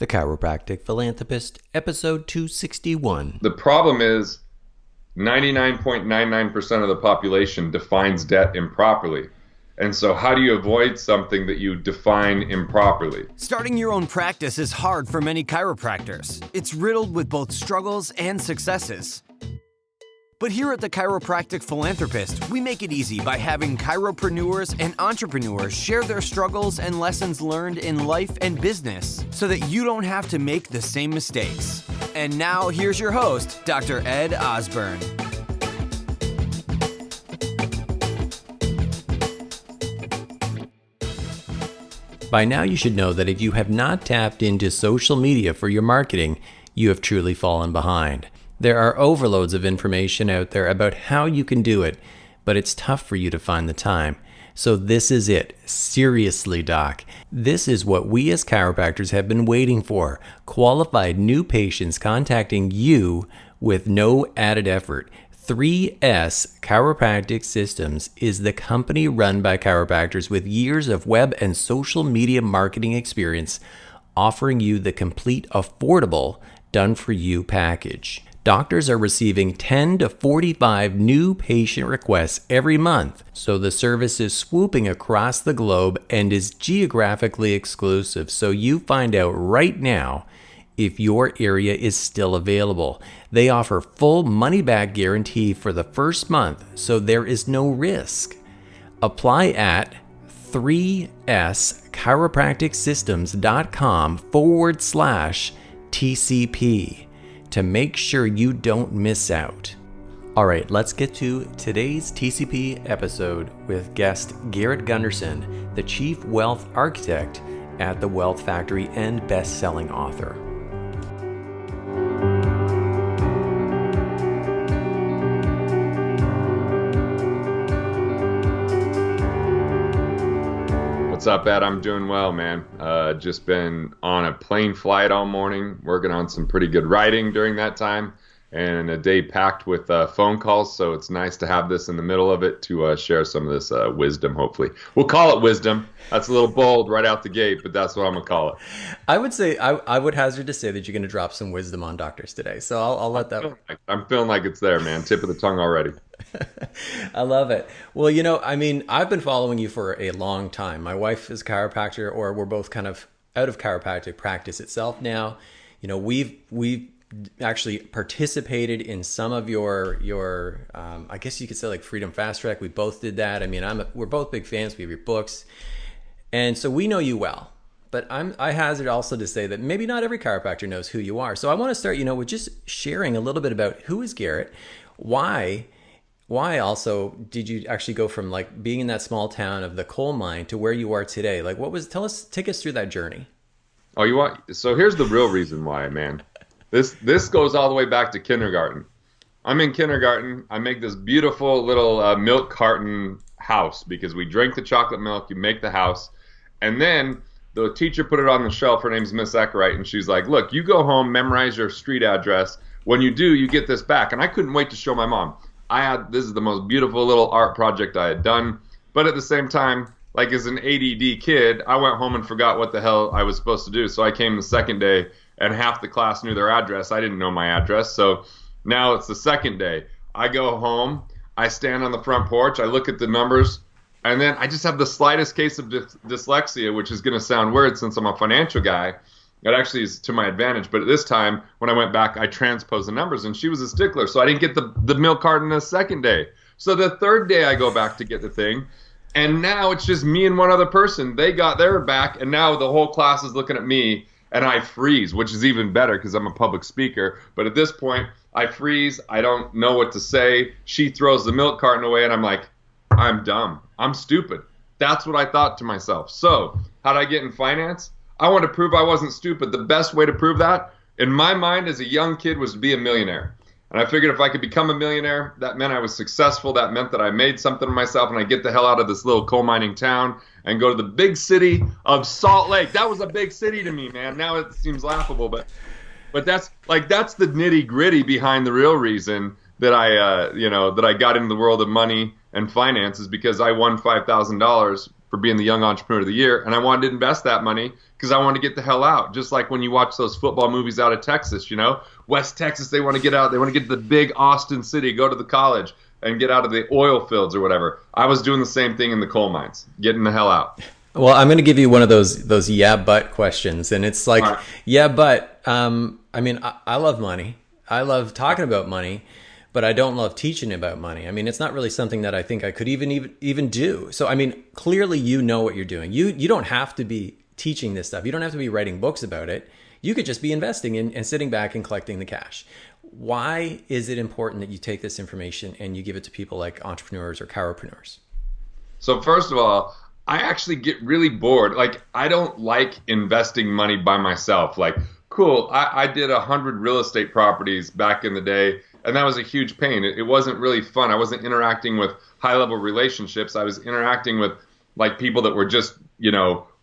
The Chiropractic Philanthropist, episode 261. The problem is 99.99% of the population defines debt improperly. And so how do you avoid something that you define improperly? Starting your own practice is hard for many chiropractors. It's riddled with both struggles and successes. But here at the Chiropractic Philanthropist, we make it easy by having chiropreneurs and entrepreneurs share their struggles and lessons learned in life and business so that you don't have to make the same mistakes. And now here's your host, Dr. Ed Osborne. By now you should know that if you have not tapped into social media for your marketing, you have truly fallen behind. There are overloads of information out there about how you can do it, but it's tough for you to find the time. So this is it. Seriously, Doc. This is what we as chiropractors have been waiting for. Qualified new patients contacting you with no added effort. 3S Chiropractic Systems is the company run by chiropractors with years of web and social media marketing experience, offering you the complete, affordable, done-for-you package. Doctors are receiving 10 to 45 new patient requests every month, so the service is swooping across the globe and is geographically exclusive, so you find out right now if your area is still available. They offer full money-back guarantee for the first month, so there is no risk. Apply at 3schiropracticsystems.com/TCP. to make sure you don't miss out. All right, let's get to today's TCP episode with guest Garrett Gunderson, the Chief Wealth Architect at The Wealth Factory and best-selling author. What's up, Ed? I'm doing well, man. Just been on a plane flight all morning, working on some pretty good writing during that time, and a day packed with phone calls, so it's nice to have this in the middle of it to share some of this wisdom, hopefully. We'll call it wisdom. That's a little bold right out the gate, but that's what I'm going to call it. I would say, I would hazard to say that you're going to drop some wisdom on doctors today, so I'll let that... I'm feeling like it's there, man. Tip of the tongue already. I love it. Well, I've been following you for a long time. My wife is a chiropractor, or we're both kind of out of chiropractic practice itself now. We've actually participated in some of your I guess you could say like Freedom Fast Track. We both did that. We're both big fans. We have your books, and so we know you well. But I hazard also to say that maybe not every chiropractor knows who you are. So I want to start, with just sharing a little bit about who is Garrett, why also did you actually go from like being in that small town of the coal mine to where you are today? Like take us through that journey. Oh, you want? So here's the real reason why, man. This goes all the way back to kindergarten. I'm in kindergarten. I make this beautiful little milk carton house because we drink the chocolate milk, you make the house, and then the teacher put it on the shelf. Her name's Miss Eckwright, and she's like, look, you go home, memorize your street address. When you do, you get this back. And I couldn't wait to show my mom. This is the most beautiful little art project I had done, but at the same time, like as an ADD kid, I went home and forgot what the hell I was supposed to do. So I came the second day, and half the class knew their address. I didn't know my address, so now it's the second day. I go home, I stand on the front porch, I look at the numbers, and then I just have the slightest case of dyslexia, which is going to sound weird since I'm a financial guy. It actually is to my advantage, but at this time, when I went back, I transposed the numbers, and she was a stickler, so I didn't get the milk carton the second day. So the third day, I go back to get the thing, and now it's just me and one other person. They got their back, and now the whole class is looking at me, and I freeze, which is even better because I'm a public speaker. But at this point, I freeze. I don't know what to say. She throws the milk carton away, and I'm like, I'm dumb. I'm stupid. That's what I thought to myself. So how did I get in finance? I wanted to prove I wasn't stupid. The best way to prove that, in my mind as a young kid, was to be a millionaire. And I figured if I could become a millionaire, that meant I was successful. That meant that I made something of myself, and I get the hell out of this little coal mining town and go to the big city of Salt Lake. That was a big city to me, man. Now it seems laughable, but that's the nitty gritty behind the real reason that I got into the world of money and finance is because I won $5,000 for being the Young Entrepreneur of the Year, and I wanted to invest that money because I wanted to get the hell out. Just like when you watch those football movies out of Texas, West Texas, they want to get out. They want to get to the big Austin city, go to the college, and get out of the oil fields or whatever. I was doing the same thing in the coal mines, getting the hell out. Well, I'm going to give you one of those yeah, but questions. And it's like, Right. yeah, but I love money. I love talking about money, but I don't love teaching about money. I mean, it's not really something that I think I could even do. So, I mean, clearly you know what you're doing. You don't have to be teaching this stuff. You don't have to be writing books about it. You could just be investing and sitting back and collecting the cash. Why is it important that you take this information and you give it to people like entrepreneurs or chiropreneurs? So first of all, I actually get really bored. Like, I don't like investing money by myself. Like, cool, I did 100 real estate properties back in the day, and that was a huge pain. It wasn't really fun. I wasn't interacting with high-level relationships. I was interacting with, like, people that were just,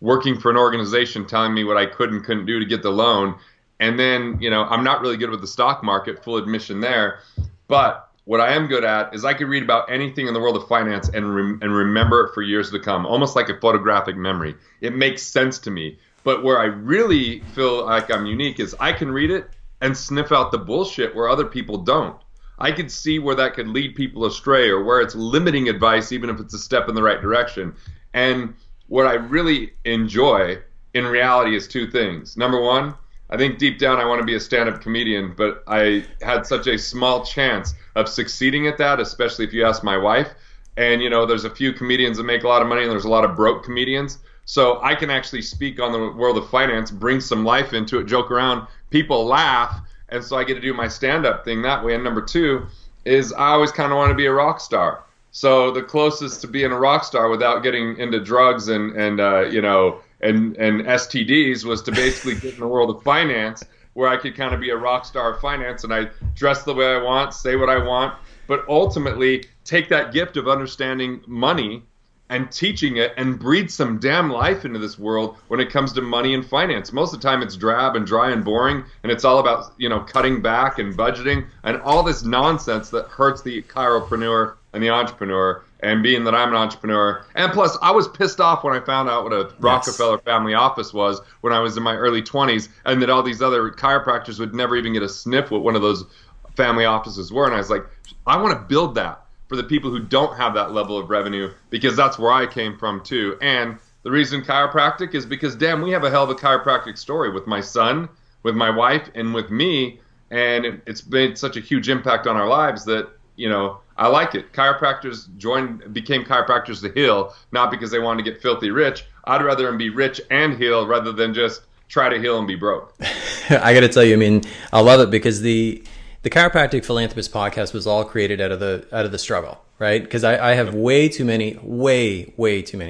working for an organization telling me what I could and couldn't do to get the loan. And then, I'm not really good with the stock market, full admission there. But what I am good at is I could read about anything in the world of finance and remember it for years to come, almost like a photographic memory. It makes sense to me. But where I really feel like I'm unique is I can read it and sniff out the bullshit where other people don't. I could see where that could lead people astray or where it's limiting advice, even if it's a step in the right direction. And what I really enjoy in reality is two things. Number one, I think deep down I want to be a stand-up comedian, but I had such a small chance of succeeding at that, especially if you ask my wife. And, there's a few comedians that make a lot of money and there's a lot of broke comedians. So I can actually speak on the world of finance, bring some life into it, joke around, people laugh, and so I get to do my stand-up thing that way. And number two is I always kind of want to be a rock star. So the closest to being a rock star without getting into drugs and STDs was to basically get in the world of finance, where I could kind of be a rock star of finance, and I dress the way I want, say what I want, but ultimately take that gift of understanding money and teaching it and breathe some damn life into this world when it comes to money and finance. Most of the time it's drab and dry and boring, and it's all about, cutting back and budgeting and all this nonsense that hurts the chiropreneur and the entrepreneur. And being that I'm an entrepreneur, and plus I was pissed off when I found out what a Rockefeller family office was when I was in my early 20s, and that all these other chiropractors would never even get a sniff what one of those family offices were. And I was like, I want to build that for the people who don't have that level of revenue, because that's where I came from too. And the reason chiropractic is because, damn, we have a hell of a chiropractic story with my son, with my wife, and with me. And it's made such a huge impact on our lives that, I like it. Chiropractors became chiropractors to heal, not because they wanted to get filthy rich. I'd rather them be rich and heal rather than just try to heal and be broke. I got to tell you, I love it because the Chiropractic Philanthropist podcast was all created out of the struggle, right? Because I have way too many,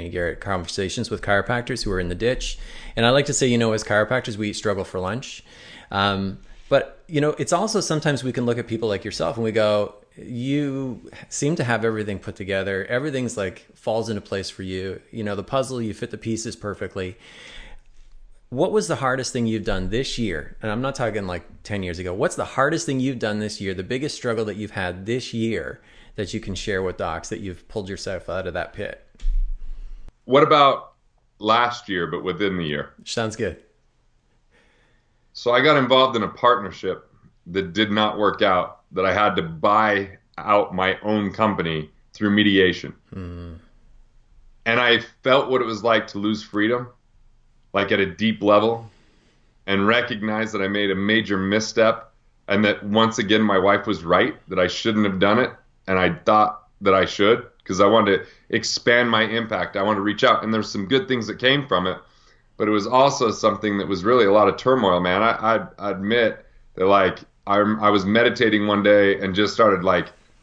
Garrett, conversations with chiropractors who are in the ditch. And I like to say, as chiropractors, we struggle for lunch. But, it's also sometimes we can look at people like yourself and we go, you seem to have everything put together. Everything's falls into place for you. The puzzle, you fit the pieces perfectly. What was the hardest thing you've done this year? And I'm not talking 10 years ago. What's the hardest thing you've done this year? The biggest struggle that you've had this year that you can share with docs, that you've pulled yourself out of that pit? What about last year, but within the year? Sounds good. So I got involved in a partnership that did not work out, that I had to buy out my own company through mediation. And I felt what it was like to lose freedom, at a deep level, and recognize that I made a major misstep, and that once again my wife was right, that I shouldn't have done it, and I thought that I should, because I wanted to expand my impact. I wanted to reach out, and there's some good things that came from it, but it was also something that was really a lot of turmoil, man. I admit that I was meditating one day and just started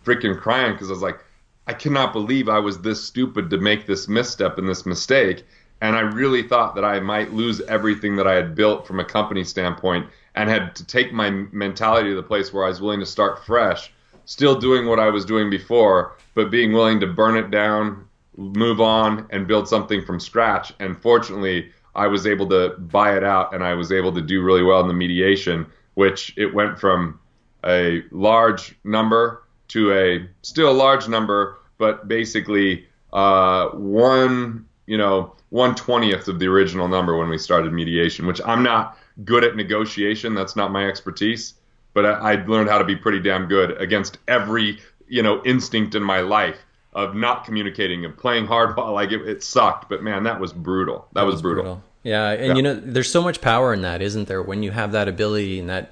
freaking crying, because I was like, I cannot believe I was this stupid to make this misstep and this mistake. And I really thought that I might lose everything that I had built from a company standpoint, and had to take my mentality to the place where I was willing to start fresh, still doing what I was doing before, but being willing to burn it down, move on, and build something from scratch. And fortunately, I was able to buy it out, and I was able to do really well in the mediation, which it went from a large number to a still large number, but basically one 1/20th of the original number when we started mediation, which I'm not good at negotiation. That's not my expertise. But I learned how to be pretty damn good against every, instinct in my life of not communicating and playing hardball. Like it sucked, but man, that was brutal. That was brutal. Yeah, and there's so much power in that, isn't there? When you have that ability and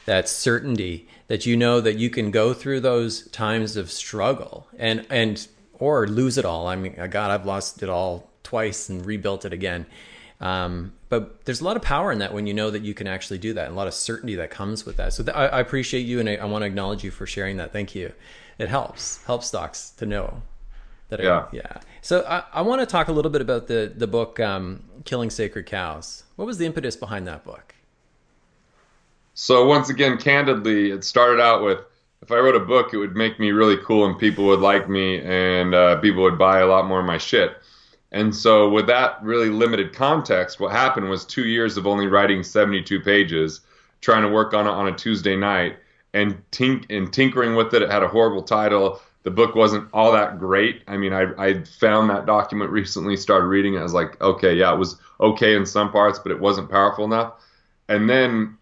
that certainty that that you can go through those times of struggle and or lose it all. I mean, God, I've lost it all twice and rebuilt it again. But there's a lot of power in that when you know that you can actually do that, and a lot of certainty that comes with that. So I appreciate you, and I want to acknowledge you for sharing that. Thank you. It helps stocks to know that. Yeah. So I want to talk a little bit about the book, Killing Sacred Cows. What was the impetus behind that book? So once again, candidly, it started out with, if I wrote a book, it would make me really cool and people would like me and people would buy a lot more of my shit. And so with that really limited context, what happened was 2 years of only writing 72 pages, trying to work on it on a Tuesday night and tinkering with it. It had a horrible title. The book wasn't all that great. I mean, I found that document recently, started reading it. I was like, okay, yeah, it was okay in some parts, but it wasn't powerful enough. And then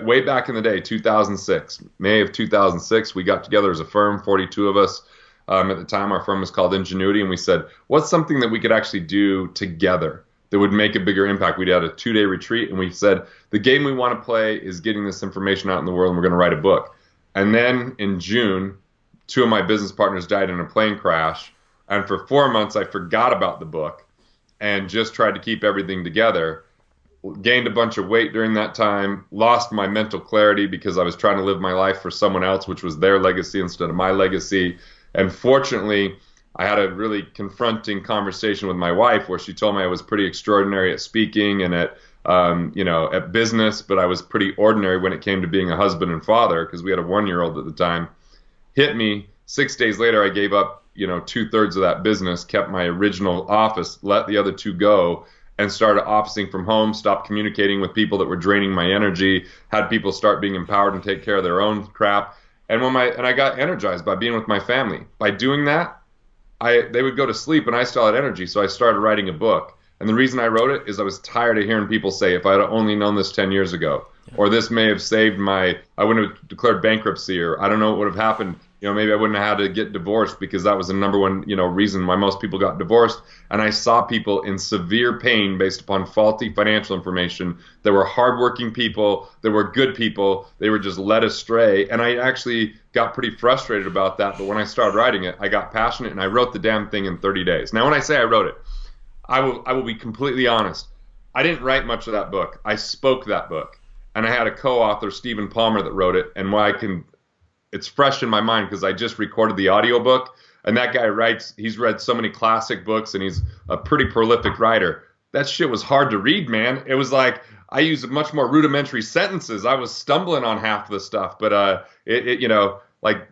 way back in the day, 2006, May of 2006, we got together as a firm, 42 of us. At the time, our firm was called Ingenuity, and we said, what's something that we could actually do together that would make a bigger impact? We had a 2-day retreat, and we said, the game we want to play is getting this information out in the world, and we're going to write a book. And then in June, 2 of my business partners died in a plane crash, and for 4 months, I forgot about the book and just tried to keep everything together. Gained a bunch of weight during that time, lost my mental clarity because I was trying to live my life for someone else, which was their legacy instead of my legacy. And fortunately, I had a really confronting conversation with my wife where she told me I was pretty extraordinary at speaking and at business, but I was pretty ordinary when it came to being a husband and father, because we had a 1-year-old at the time. Hit me. 6 days later, I gave up, 2/3 of that business, kept my original office, let the other 2 go, and started officing from home, stopped communicating with people that were draining my energy, had people start being empowered and take care of their own crap. And I got energized by being with my family. By doing that, they would go to sleep and I still had energy, so I started writing a book. And the reason I wrote it is I was tired of hearing people say, if I had only known this 10 years ago, or this may have saved I wouldn't have declared bankruptcy, or I don't know what would have happened. Maybe I wouldn't have had to get divorced, because that was the number one, reason why most people got divorced. And I saw people in severe pain based upon faulty financial information. There were hardworking people. There were good people. They were just led astray. And I actually got pretty frustrated about that. But when I started writing it, I got passionate and I wrote the damn thing in 30 days. Now, when I say I wrote it, I will be completely honest. I didn't write much of that book. I spoke that book. And I had a co-author, Stephen Palmer, that wrote it. And it's fresh in my mind because I just recorded the audiobook, and that guy he's read so many classic books, and he's a pretty prolific writer. That shit was hard to read, man. It was like I used much more rudimentary sentences. I was stumbling on half the stuff, but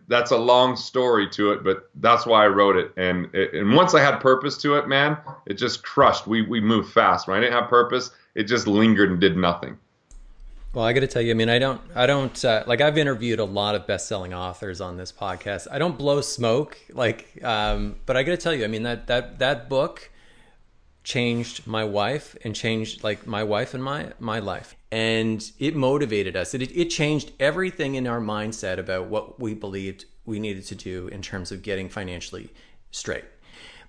that's a long story to it, but that's why I wrote it. And once I had purpose to it, man, it just crushed. We moved fast. When I didn't have purpose, it just lingered and did nothing. Well, I got to tell you, I mean, I don't I've interviewed a lot of best-selling authors on this podcast. I don't blow smoke, but I got to tell you, I mean, that book changed my wife and changed my wife and my life. And it motivated us. It changed everything in our mindset about what we believed we needed to do in terms of getting financially straight.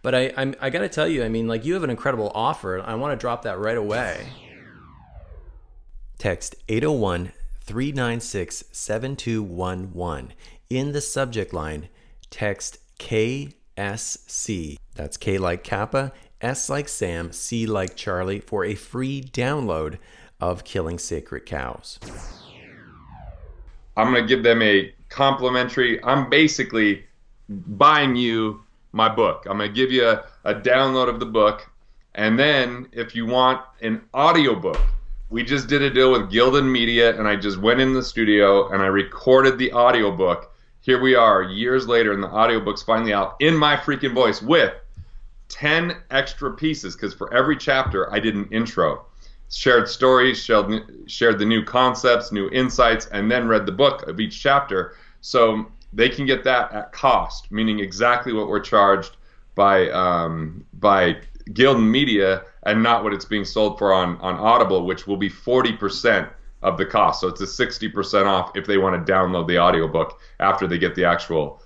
But I got to tell you, I mean, you have an incredible offer. I want to drop that right away. Text 801-396-7211. In the subject line, text KSC. That's K like Kappa, S like Sam, C like Charlie, for a free download of Killing Sacred Cows. I'm going to give them a complimentary. I'm basically buying you my book. I'm going to give you a download of the book. And then if you want an audiobook, we just did a deal with Gildan Media, and I just went in the studio and I recorded the audiobook. Here we are years later, and the audiobook's finally out in my freaking voice with 10 extra pieces, because for every chapter I did an intro. Shared stories, shared the new concepts, new insights, and then read the book of each chapter. So they can get that at cost, meaning exactly what we're charged by Gildan Media and not what it's being sold for on Audible, which will be 40% of the cost. So it's a 60% off if they want to download the audiobook after they get the actual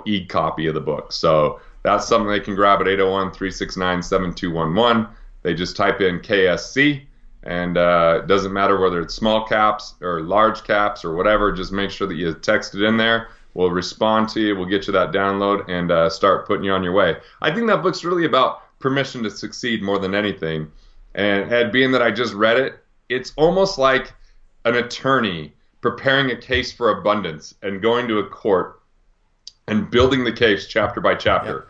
e-copy of the book. So that's something they can grab at 801-369-7211. They just type in KSC, and it doesn't matter whether it's small caps or large caps or whatever. Just make sure that you text it in there. We'll respond to you. We'll get you that download and start putting you on your way. I think that book's really about permission to succeed more than anything. And Ed, being that I just read it, it's almost like an attorney preparing a case for abundance and going to a court and building the case chapter by chapter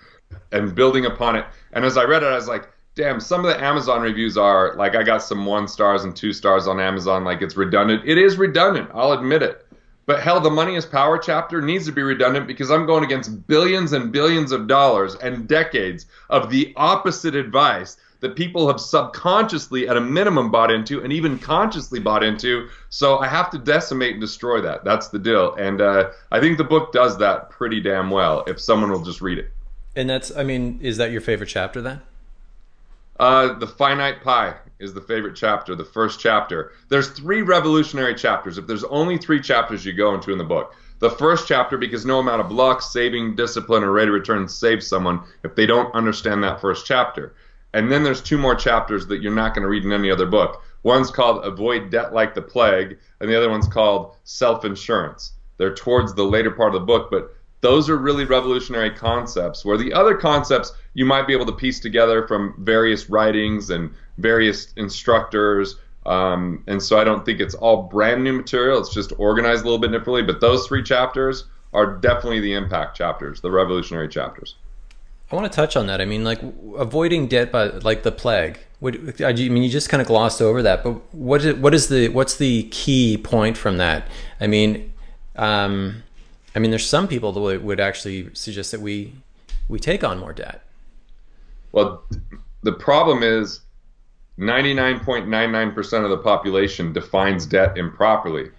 and building upon it. And as I read it, I was like, damn, some of the Amazon reviews are like, I got some 1 stars and 2 stars on Amazon, like it's redundant. It is redundant, I'll admit it. But hell, the Money is Power chapter needs to be redundant because I'm going against billions and billions of dollars and decades of the opposite advice that people have subconsciously at a minimum bought into and even consciously bought into. So I have to decimate and destroy that. That's the deal. And I think the book does that pretty damn well if someone will just read it. And that's, I mean, is that your favorite chapter then? The Finite Pie is the favorite chapter, the first chapter. There's 3 revolutionary chapters. If there's only 3 chapters you go into in the book. The first chapter, because no amount of luck, saving, discipline, or rate of return saves someone if they don't understand that first chapter. And then there's 2 more chapters that you're not going to read in any other book. One's called Avoid Debt Like the Plague, and the other one's called Self-Insurance. They're towards the later part of the book, but those are really revolutionary concepts, where the other concepts you might be able to piece together from various writings and various instructors. And so I don't think it's all brand new material. It's just organized a little bit differently. But those 3 chapters are definitely the impact chapters, the revolutionary chapters. I want to touch on that. I mean, like avoiding debt by like the plague. I mean, you just kind of glossed over that, but what's the key point from that? I mean, there's some people that would actually suggest that we take on more debt. Well, the problem is 99.99% of the population defines debt improperly.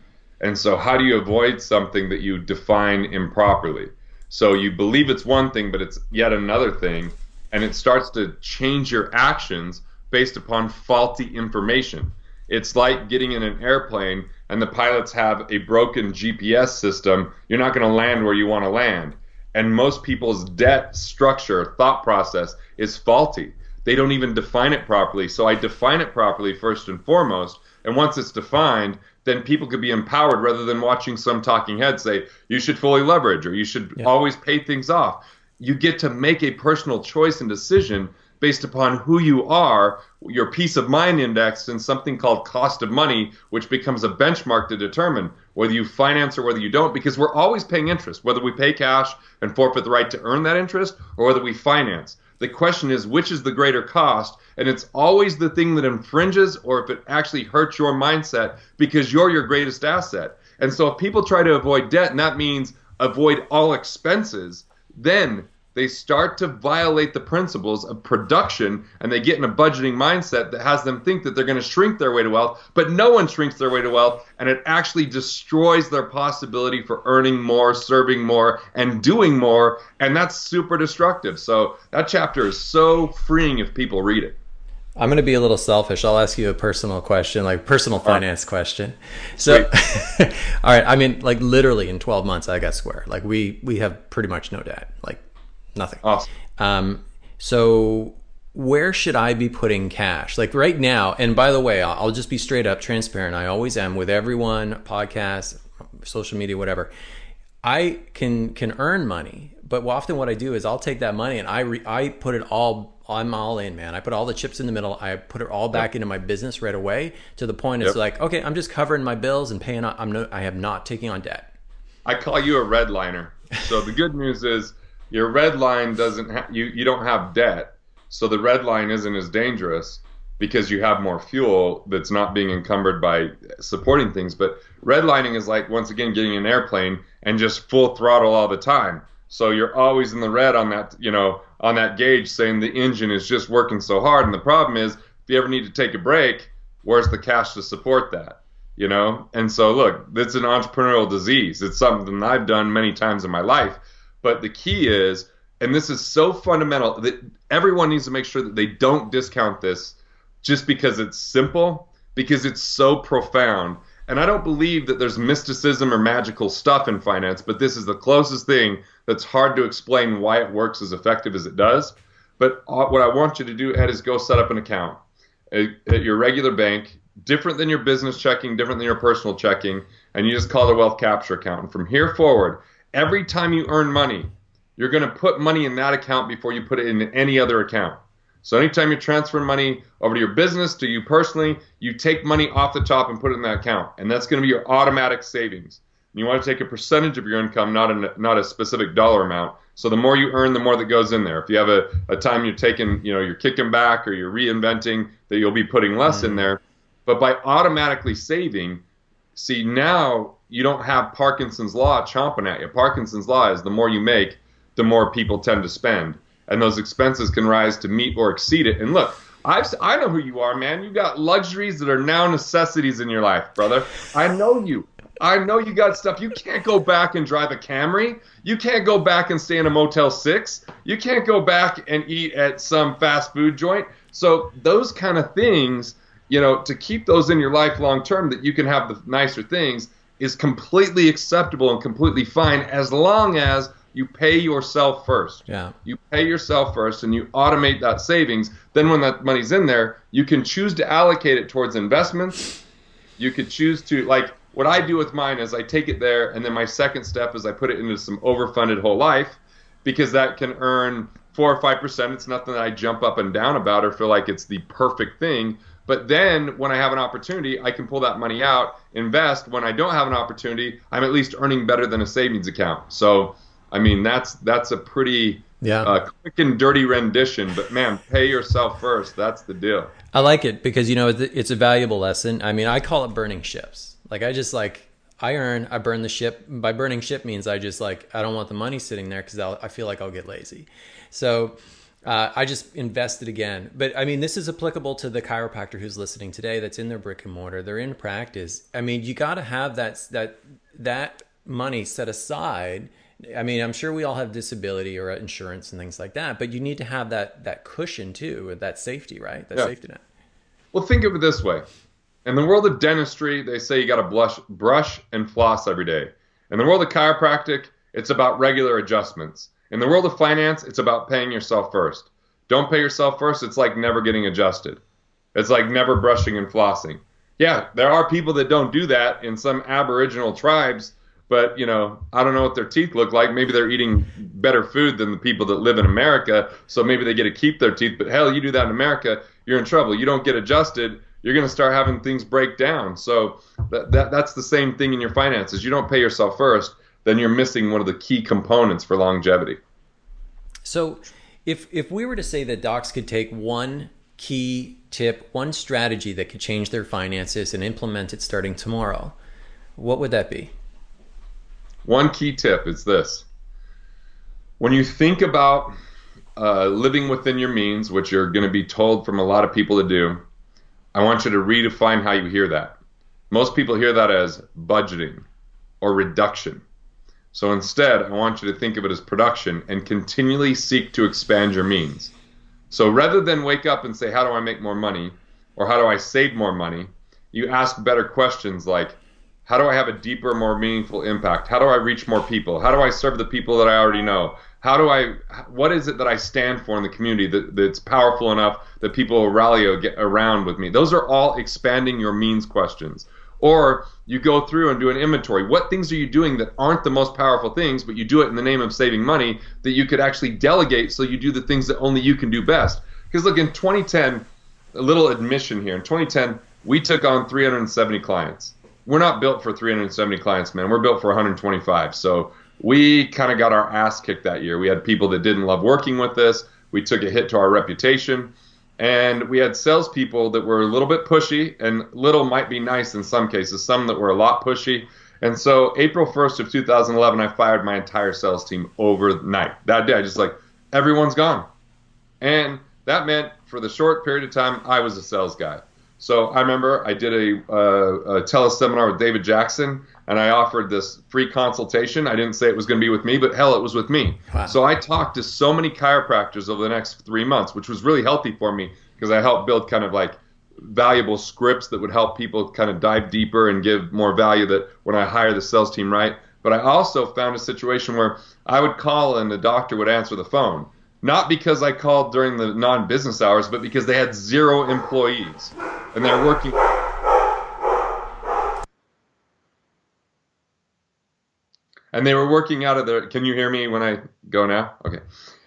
And so how do you avoid something that you define improperly? So you believe it's one thing, but it's yet another thing, and it starts to change your actions based upon faulty information. It's like getting in an airplane and the pilots have a broken GPS system. You're not going to land where you want to land. And most people's debt structure, thought process is faulty. They don't even define it properly. So I define it properly first and foremost. And once it's defined, then people could be empowered rather than watching some talking head say, you should fully leverage or you should always pay things off. You get to make a personal choice and decision based upon who you are, your peace of mind indexed in something called cost of money, which becomes a benchmark to determine whether you finance or whether you don't, because we're always paying interest, whether we pay cash and forfeit the right to earn that interest or whether we finance. The question is, which is the greater cost? And it's always the thing that infringes or if it actually hurts your mindset because you're your greatest asset. And so if people try to avoid debt, and that means avoid all expenses, then they start to violate the principles of production and they get in a budgeting mindset that has them think that they're going to shrink their way to wealth, but no one shrinks their way to wealth, and it actually destroys their possibility for earning more, serving more, and doing more, and that's super destructive. So that chapter is so freeing if people read it. I'm going to be a little selfish. I'll ask you a personal question, like personal finance question. So, all right. I mean, like literally in 12 months, I got square. Like we have pretty much no debt. Like nothing. Awesome. So where should I be putting cash? Like right now, and by the way, I'll just be straight up transparent. I always am with everyone, podcast, social media, whatever. I can earn money, but often what I do is I'll take that money and I put it all, I'm all in, man. I put all the chips in the middle. I put it all back into my business right away to the point it's like, okay, I'm just covering my bills and paying. I have not taken on debt. I call you a redliner. So the good news is your red line doesn't you don't have debt. So the red line isn't as dangerous because you have more fuel that's not being encumbered by supporting things. But redlining is like, once again, getting an airplane and just full throttle all the time. So you're always in the red on that, on that gauge saying the engine is just working so hard. And the problem is, if you ever need to take a break, where's the cash to support that? And so look, it's an entrepreneurial disease. It's something I've done many times in my life. But the key is and this is so fundamental that everyone needs to make sure that they don't discount this just because it's simple, because it's so profound. And I don't believe that there's mysticism or magical stuff in finance, but this is the closest thing that's hard to explain why it works as effective as it does. But what I want you to do, Ed, is go set up an account at your regular bank, different than your business checking, different than your personal checking, and you just call it a wealth capture account. And from here forward, every time you earn money, you're going to put money in that account before you put it in any other account. So anytime you're transferring money over to your business, to you personally, you take money off the top and put it in that account. And that's going to be your automatic savings. And you want to take a percentage of your income, not a specific dollar amount. So the more you earn, the more that goes in there. If you have a time you're taking, you're kicking back or you're reinventing, that you'll be putting less in there. But by automatically saving, see, now you don't have Parkinson's law chomping at you. Parkinson's law is the more you make, the more people tend to spend. And those expenses can rise to meet or exceed it. And look, I know who you are, man. You got luxuries that are now necessities in your life, brother. I know you. I know you got stuff. You can't go back and drive a Camry. You can't go back and stay in a Motel 6. You can't go back and eat at some fast food joint. So those kind of things, to keep those in your life long term, that you can have the nicer things, is completely acceptable and completely fine as long as you pay yourself first. Yeah. You pay yourself first and you automate that savings. Then when that money's in there, you can choose to allocate it towards investments. You could choose to, like what I do with mine is I take it there, and then my second step is I put it into some overfunded whole life, because that can earn 4 or 5%. It's nothing that I jump up and down about or feel like it's the perfect thing. But then when I have an opportunity, I can pull that money out, invest. When I don't have an opportunity, I'm at least earning better than a savings account. So I mean, that's a pretty quick and dirty rendition, but man, pay yourself first. That's the deal. I like it because, it's a valuable lesson. I mean, I call it burning ships. Like, I burn the ship. By burning ship means I don't want the money sitting there because I feel like I'll get lazy. So I just invested again. But I mean, this is applicable to the chiropractor who's listening today that's in their brick and mortar. They're in practice. I mean, you got to have that money set aside. I mean, I'm sure we all have disability or insurance and things like that, but you need to have that cushion too, or that safety, right? That safety net. Well, think of it this way. In the world of dentistry, they say you got to brush and floss every day. In the world of chiropractic, it's about regular adjustments. In the world of finance, it's about paying yourself first. Don't pay yourself first, it's like never getting adjusted. It's like never brushing and flossing. Yeah, there are people that don't do that in some Aboriginal tribes, but, I don't know what their teeth look like. Maybe they're eating better food than the people that live in America, so maybe they get to keep their teeth. But hell, you do that in America, you're in trouble. You don't get adjusted, you're going to start having things break down. So that's the same thing in your finances. You don't pay yourself first, then you're missing one of the key components for longevity. So if we were to say that docs could take one key tip, one strategy that could change their finances and implement it starting tomorrow, what would that be? One key tip is this. When you think about living within your means, which you're going to be told from a lot of people to do, I want you to redefine how you hear that. Most people hear that as budgeting or reduction. So instead, I want you to think of it as production and continually seek to expand your means. So rather than wake up and say, how do I make more money? Or how do I save more money? You ask better questions like, how do I have a deeper, more meaningful impact? How do I reach more people? How do I serve the people that I already know? What is it that I stand for in the community that's powerful enough that people will rally around with me? Those are all expanding your means questions. Or you go through and do an inventory. What things are you doing that aren't the most powerful things, but you do it in the name of saving money, that you could actually delegate so you do the things that only you can do best? Because look, in 2010, a little admission here, in 2010, we took on 370 clients. We're not built for 370 clients, man. We're built for 125. So we kind of got our ass kicked that year. We had people that didn't love working with us. We took a hit to our reputation. And we had salespeople that were a little bit pushy, and little might be nice in some cases, some that were a lot pushy. And so April 1st of 2011, I fired my entire sales team overnight. That day, I just everyone's gone. And that meant for the short period of time, I was a sales guy. So I remember I did a teleseminar with David Jackson, and I offered this free consultation. I didn't say it was going to be with me, but hell, it was with me. Wow. So I talked to so many chiropractors over the next 3 months, which was really healthy for me because I helped build kind of like valuable scripts that would help people kind of dive deeper and give more value that when I hire the sales team right. But I also found a situation where I would call and the doctor would answer the phone. Not because I called during the non-business hours, but because they had 0 employees. And they're working. And they were working out of their, can you hear me when I go now? Okay.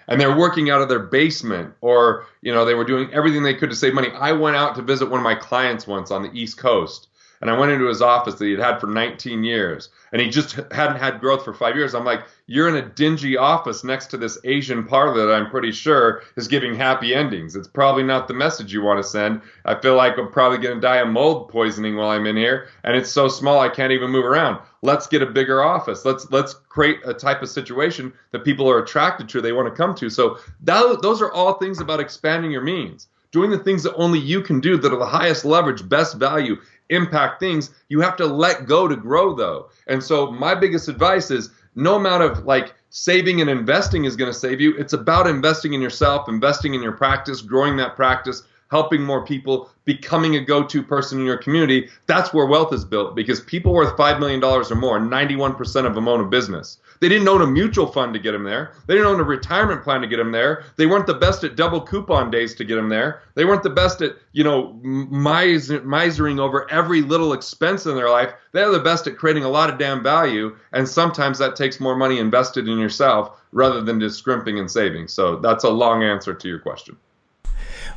And they're working out of their basement, or, you know, they were doing everything they could to save money. I went out to visit one of my clients once on the East Coast, and I went into his office that he'd had for 19 years, and he just hadn't had growth for 5 years. I'm like, you're in a dingy office next to this Asian parlor that I'm pretty sure is giving happy endings. It's probably not the message you want to send. I feel like I'm probably going to die of mold poisoning while I'm in here, and it's so small I can't even move around. Let's get a bigger office. Let's create a type of situation that people are attracted to, they want to come to. So those are all things about expanding your means. Doing the things that only you can do that are the highest leverage, best value, impact things. You have to let go to grow, though. And so my biggest advice is no amount of like saving and investing is going to save you. It's about investing in yourself, investing in your practice, growing that practice, helping more people, becoming a go-to person in your community. That's where wealth is built, because people worth $5 million or more, 91% of them own a business. They didn't own a mutual fund to get them there. They didn't own a retirement plan to get them there. They weren't the best at double coupon days to get them there. They weren't the best at, you know, misering over every little expense in their life. They're the best at creating a lot of damn value, and sometimes that takes more money invested in yourself rather than just scrimping and saving. So that's a long answer to your question.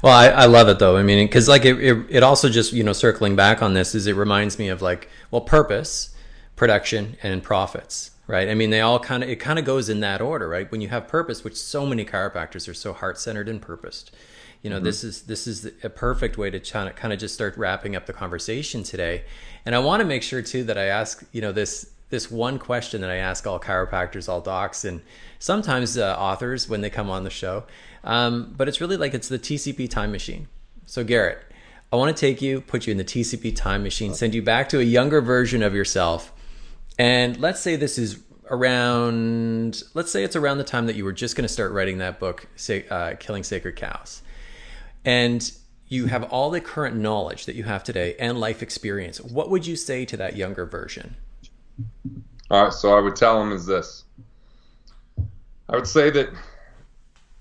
Well, I love it though. I mean, because like it also just, you know, circling back on this, is it reminds me of like, well, purpose, production, and profits, right? I mean, they all it kind of goes in that order, right? When you have purpose, which so many chiropractors are so heart-centered and purposed, you know, this is a perfect way to kind of just start wrapping up the conversation today. And I want to make sure too that I ask, you know, this one question that I ask all chiropractors, all docs, and sometimes authors when they come on the show. But it's really like, it's the TCP Time Machine. So Garrett, I want to take you, put you in the TCP Time Machine, send you back to a younger version of yourself. And let's say this is around, let's say it's around the time that you were just going to start writing that book, Killing Sacred Cows. And you have all the current knowledge that you have today and life experience. What would you say to that younger version? All right, so I would tell them is this. I would say that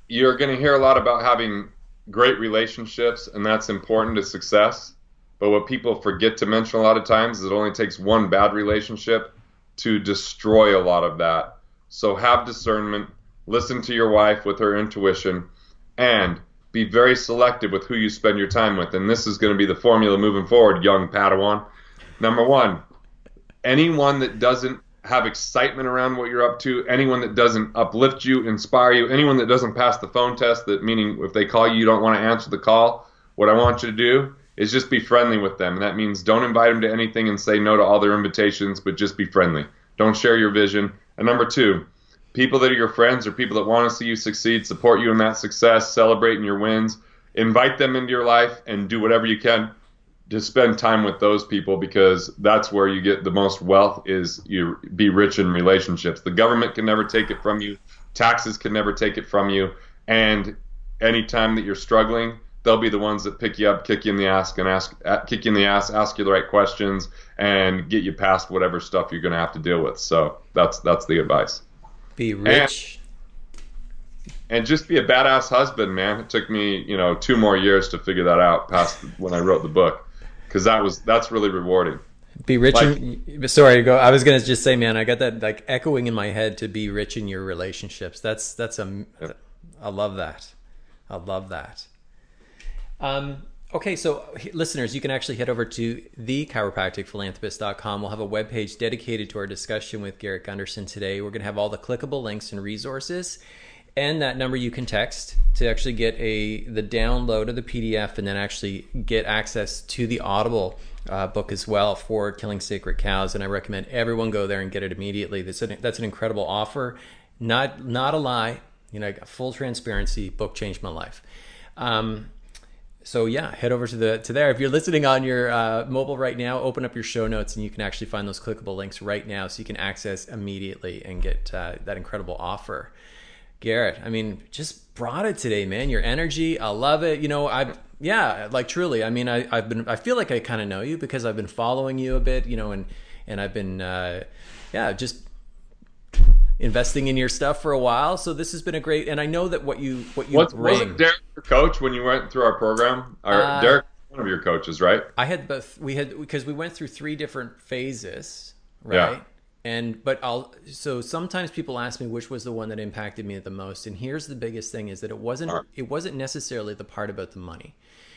you're going to hear a lot about having great relationships, and that's important to success. But what people forget to mention a lot of times is it only takes one bad relationship to destroy a lot of that. So have discernment, listen to your wife with her intuition, and be very selective with who you spend your time with. And this is going to be the formula moving forward, young Padawan. Number one, anyone that doesn't have excitement around what you're up to, anyone that doesn't uplift you, inspire you, anyone that doesn't pass the phone test, that meaning if they call you, you don't want to answer the call, what I want you to do is just be friendly with them. And that means don't invite them to anything and say no to all their invitations, but just be friendly. Don't share your vision. And number two, people that are your friends or people that want to see you succeed, support you in that success, celebrating your wins, invite them into your life and do whatever you can to spend time with those people, because that's where you get the most wealth, is you be rich in relationships. The government can never take it from you. Taxes can never take it from you. And anytime that you're struggling, they'll be the ones that pick you up, kick you in the ass, ask you the right questions, and get you past whatever stuff you're going to have to deal with. So that's the advice. Be rich. And just be a badass husband, man. It took me, 2 more years to figure that out past when I wrote the book. Because that's really rewarding. Be rich. Sorry to go. I was gonna just say, man, I got that like echoing in my head, to be rich in your relationships. I love that. I love that. Okay, so listeners, you can actually head over to thechiropracticphilanthropist.com. We'll have a webpage dedicated to our discussion with Garrett Gunderson today. We're gonna have all the clickable links and resources, and that number you can text to actually get the download of the PDF, and then actually get access to the Audible book as well for Killing Sacred Cows. And I recommend everyone go there and get it immediately. That's an incredible offer. Not a lie. Full transparency. Book changed my life. So yeah, head over to there. If you're listening on your mobile right now, open up your show notes and you can actually find those clickable links right now, so you can access immediately and get that incredible offer. Garrett, I mean, just brought it today, man. Your energy, I love it. Truly. I mean, I feel like I kind of know you because I've been following you a bit, and I've been just investing in your stuff for a while. So this has been a great, and I know that what you bring. Wasn't Derek your coach when you went through our program? Derek, one of your coaches, right? I had both. Because we went through 3 different phases, right? Yeah. So sometimes people ask me which was the one that impacted me the most. And here's the biggest thing is that it wasn't necessarily the part about the money.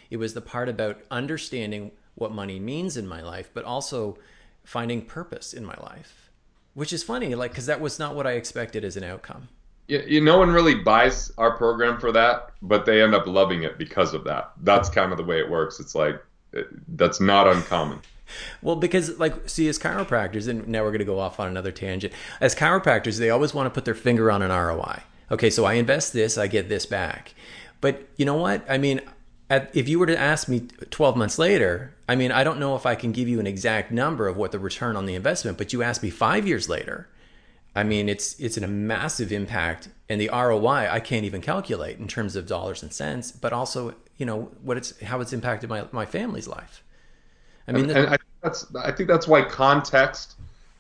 It was the part about understanding what money means in my life, but also finding purpose in my life. Which is funny, because that was not what I expected as an outcome. Yeah, no one really buys our program for that, but they end up loving it because of that. That's kind of the way it works. It's that's not uncommon. Well, because as chiropractors, and now we're going to go off on another tangent. As chiropractors, they always want to put their finger on an ROI. Okay, so I invest this, I get this back. But you know what? I mean, if you were to ask me 12 months later, I mean, I don't know if I can give you an exact number of what the return on the investment, but you ask me 5 years later, I mean, it's a massive impact, and the ROI I can't even calculate in terms of dollars and cents, but also, how it's impacted my family's life. I mean, I think that's why context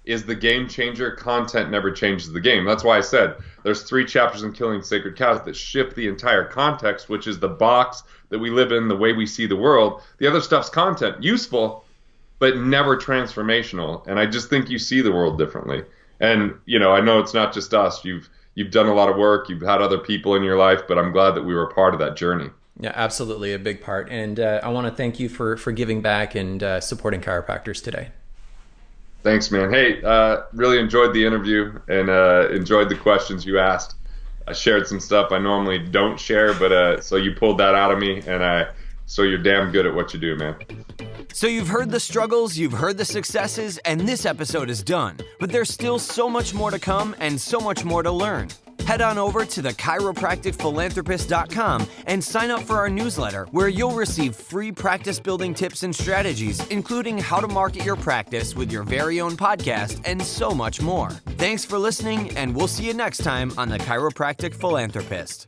is the game changer. Content never changes the game. That's why I said there's 3 chapters in Killing Sacred Cows that shift the entire context, which is the box that we live in, the way we see the world. The other stuff's content, useful, but never transformational. And I just think you see the world differently. And, I know it's not just us. You've done a lot of work. You've had other people in your life, but I'm glad that we were a part of that journey. Yeah, absolutely. A big part. And I want to thank you for giving back and supporting chiropractors today. Thanks, man. Hey, really enjoyed the interview and enjoyed the questions you asked. I shared some stuff I normally don't share, but so you pulled that out of me, and so you're damn good at what you do, man. So you've heard the struggles, you've heard the successes, and this episode is done. But there's still so much more to come and so much more to learn. Head on over to thechiropracticphilanthropist.com and sign up for our newsletter, where you'll receive free practice building tips and strategies, including how to market your practice with your very own podcast and so much more. Thanks for listening, and we'll see you next time on The Chiropractic Philanthropist.